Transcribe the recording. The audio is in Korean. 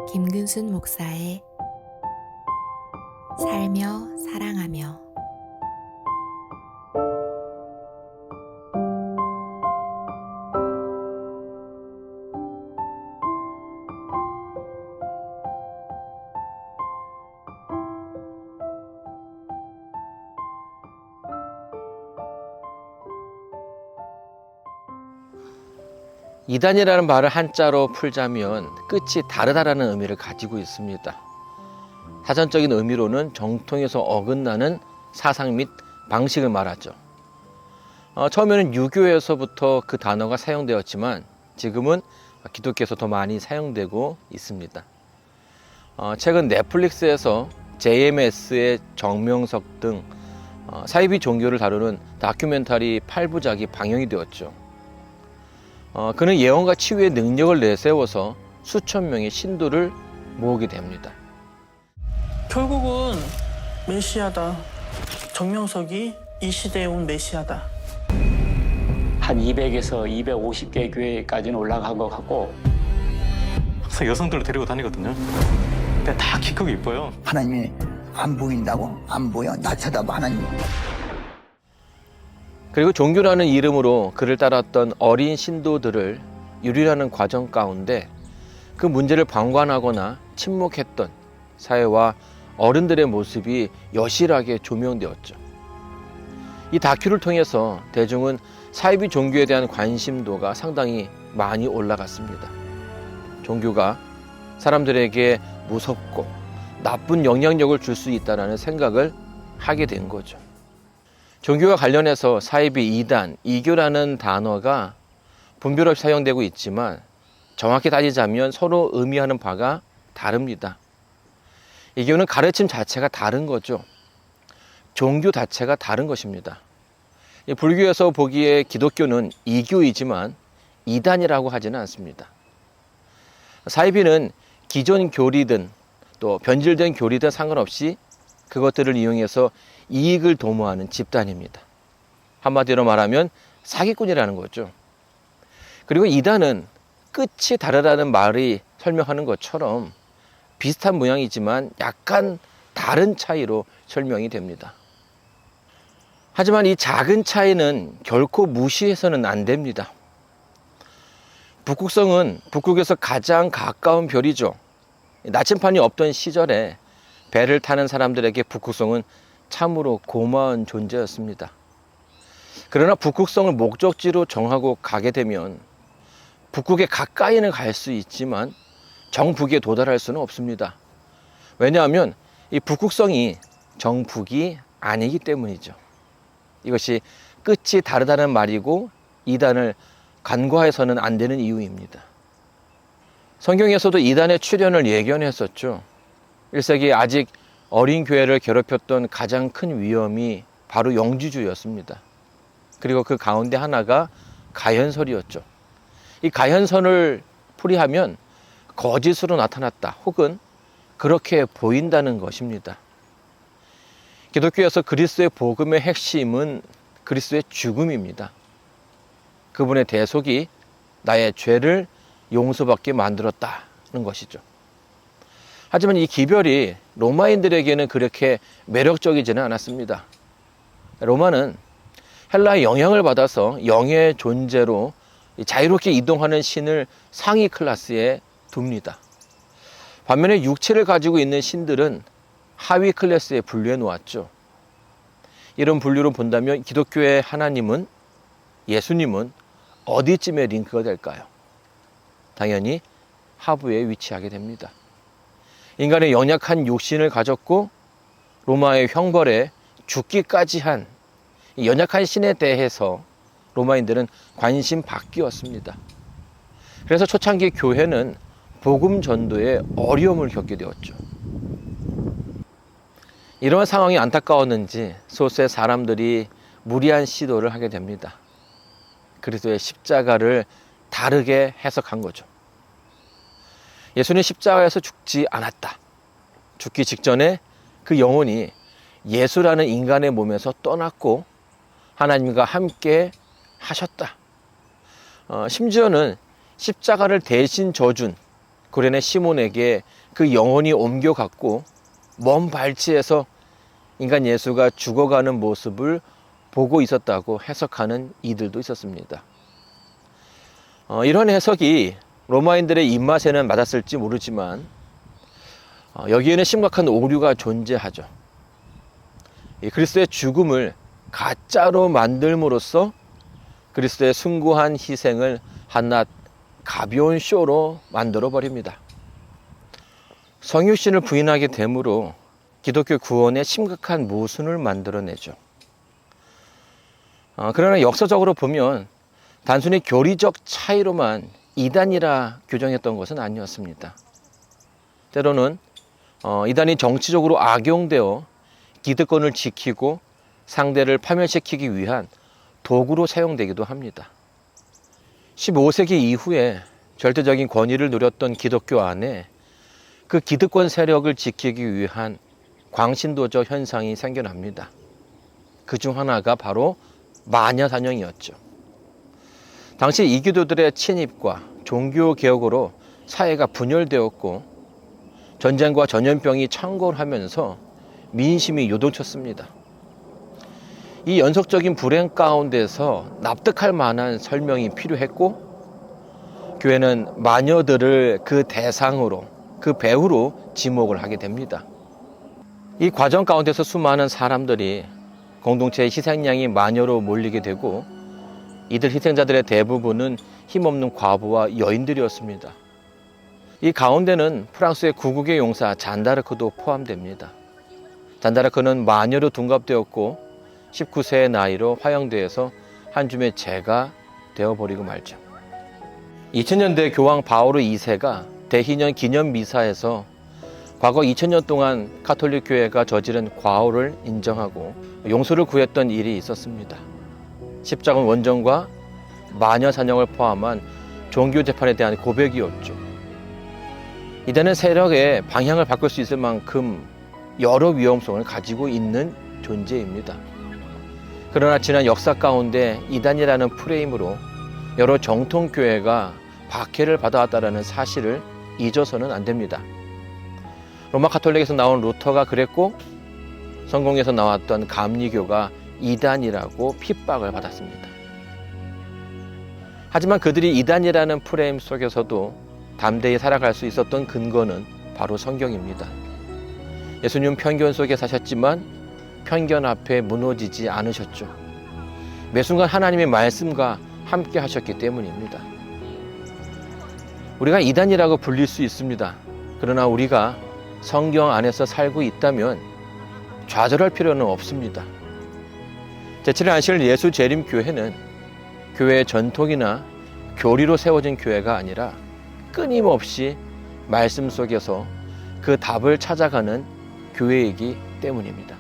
김근순 목사의 살며 사랑하며. 이단이라는 말을 한자로 풀자면 끝이 다르다라는 의미를 가지고 있습니다. 사전적인 의미로는 정통에서 어긋나는 사상 및 방식을 말하죠. 처음에는 유교에서부터 그 단어가 사용되었지만 지금은 기독교에서 더 많이 사용되고 있습니다. 최근 넷플릭스에서 JMS의 정명석 등 사이비 종교를 다루는 다큐멘터리 8부작이 방영이 되었죠. 그는 예언과 치유의 능력을 내세워서 수천 명의 신도를 모으게 됩니다. 결국은 메시아다. 정명석이 이 시대에 온 메시아다. 한 200에서 250개 교회까지는 올라간 것 같고 항상 여성들을 데리고 다니거든요. 근데 다 키 크고 이뻐요. 하나님이 안 보인다고? 안 보여? 나 쳐다봐 하나님. 그리고 종교라는 이름으로 그를 따랐던 어린 신도들을 유리라는 과정 가운데 그 문제를 방관하거나 침묵했던 사회와 어른들의 모습이 여실하게 조명되었죠. 이 다큐를 통해서 대중은 사이비 종교에 대한 관심도가 상당히 많이 올라갔습니다. 종교가 사람들에게 무섭고 나쁜 영향력을 줄 수 있다는 생각을 하게 된 거죠. 종교와 관련해서 사이비 이단, 이교라는 단어가 분별 없이 사용되고 있지만 정확히 따지자면 서로 의미하는 바가 다릅니다. 이교는 가르침 자체가 다른 거죠. 종교 자체가 다른 것입니다. 불교에서 보기에 기독교는 이교이지만 이단이라고 하지는 않습니다. 사이비는 기존 교리든 또 변질된 교리든 상관없이 그것들을 이용해서 이익을 도모하는 집단입니다. 한마디로 말하면 사기꾼이라는 거죠. 그리고 이단은 끝이 다르다는 말이 설명하는 것처럼 비슷한 모양이지만 약간 다른 차이로 설명이 됩니다. 하지만 이 작은 차이는 결코 무시해서는 안 됩니다. 북극성은 북극에서 가장 가까운 별이죠. 나침판이 없던 시절에 배를 타는 사람들에게 북극성은 참으로 고마운 존재였습니다. 그러나 북극성을 목적지로 정하고 가게 되면 북극에 가까이는 갈 수 있지만 정북에 도달할 수는 없습니다. 왜냐하면 이 북극성이 정북이 아니기 때문이죠. 이것이 끝이 다르다는 말이고 이단을 간과해서는 안 되는 이유입니다. 성경에서도 이단의 출현을 예견했었죠. 1세기 아직 어린 교회를 괴롭혔던 가장 큰 위험이 바로 영지주의였습니다. 그리고 그 가운데 하나가 가현설이었죠. 이 가현설을 풀이하면 거짓으로 나타났다 혹은 그렇게 보인다는 것입니다. 기독교에서 그리스도의 복음의 핵심은 그리스도의 죽음입니다. 그분의 대속이 나의 죄를 용서받게 만들었다는 것이죠. 하지만 이 기별이 로마인들에게는 그렇게 매력적이지는 않았습니다. 로마는 헬라의 영향을 받아서 영의 존재로 자유롭게 이동하는 신을 상위 클래스에 둡니다. 반면에 육체를 가지고 있는 신들은 하위 클래스에 분류해 놓았죠. 이런 분류로 본다면 기독교의 하나님은, 예수님은 어디쯤에 링크가 될까요? 당연히 하부에 위치하게 됩니다. 인간의 연약한 육신을 가졌고 로마의 형벌에 죽기까지 한 연약한 신에 대해서 로마인들은 관심 밖이었습니다. 그래서 초창기 교회는 복음 전도에 어려움을 겪게 되었죠. 이러한 상황이 안타까웠는지 소수의 사람들이 무리한 시도를 하게 됩니다. 그리스도의 십자가를 다르게 해석한 거죠. 예수는 십자가에서 죽지 않았다. 죽기 직전에 그 영혼이 예수라는 인간의 몸에서 떠났고 하나님과 함께 하셨다. 심지어는 십자가를 대신 져준 구레네 시몬에게 그 영혼이 옮겨갔고 먼 발치에서 인간 예수가 죽어가는 모습을 보고 있었다고 해석하는 이들도 있었습니다. 이런 해석이 로마인들의 입맛에는 맞았을지 모르지만 여기에는 심각한 오류가 존재하죠. 그리스도의 죽음을 가짜로 만들므로써 그리스도의 숭고한 희생을 한낱 가벼운 쇼로 만들어 버립니다. 성육신을 부인하게 되므로 기독교 구원에 심각한 모순을 만들어내죠. 그러나 역사적으로 보면 단순히 교리적 차이로만 이단이라 규정했던 것은 아니었습니다. 때로는 이단이 정치적으로 악용되어 기득권을 지키고 상대를 파멸시키기 위한 도구로 사용되기도 합니다. 15세기 이후에 절대적인 권위를 누렸던 기독교 안에 그 기득권 세력을 지키기 위한 광신도적 현상이 생겨납니다. 그중 하나가 바로 마녀사냥이었죠. 당시 이교도들의 침입과 종교개혁으로 사회가 분열되었고 전쟁과 전염병이 창궐하면서 민심이 요동쳤습니다. 이 연속적인 불행 가운데서 납득할 만한 설명이 필요했고 교회는 마녀들을 그 대상으로, 그 배우로 지목을 하게 됩니다. 이 과정 가운데서 수많은 사람들이 공동체의 희생양이 마녀로 몰리게 되고 이들 희생자들의 대부분은 힘없는 과부와 여인들이었습니다. 이 가운데는 프랑스의 구국의 용사 잔다르크도 포함됩니다. 잔다르크는 마녀로 둔갑되었고 19세의 나이로 화형대에서 한 줌의 재가 되어버리고 말죠. 2000년대 교황 바오르 2세가 대희년 기념 미사에서 과거 2000년 동안 가톨릭 교회가 저지른 과오를 인정하고 용서를 구했던 일이 있었습니다. 십자군 원정과 마녀 사냥을 포함한 종교 재판에 대한 고백이었죠. 이들은 세력의 방향을 바꿀 수 있을 만큼 여러 위험성을 가지고 있는 존재입니다. 그러나 지난 역사 가운데 이단이라는 프레임으로 여러 정통교회가 박해를 받아왔다는 사실을 잊어서는 안 됩니다. 로마 가톨릭에서 나온 루터가 그랬고 성공에서 나왔던 감리교가 이단이라고 핍박을 받았습니다. 하지만 그들이 이단이라는 프레임 속에서도 담대히 살아갈 수 있었던 근거는 바로 성경입니다. 예수님 편견 속에 사셨지만 편견 앞에 무너지지 않으셨죠. 매 순간 하나님의 말씀과 함께 하셨기 때문입니다. 우리가 이단이라고 불릴 수 있습니다. 그러나 우리가 성경 안에서 살고 있다면 좌절할 필요는 없습니다. 제7일 안식일 예수재림교회는 교회의 전통이나 교리로 세워진 교회가 아니라 끊임없이 말씀 속에서 그 답을 찾아가는 교회이기 때문입니다.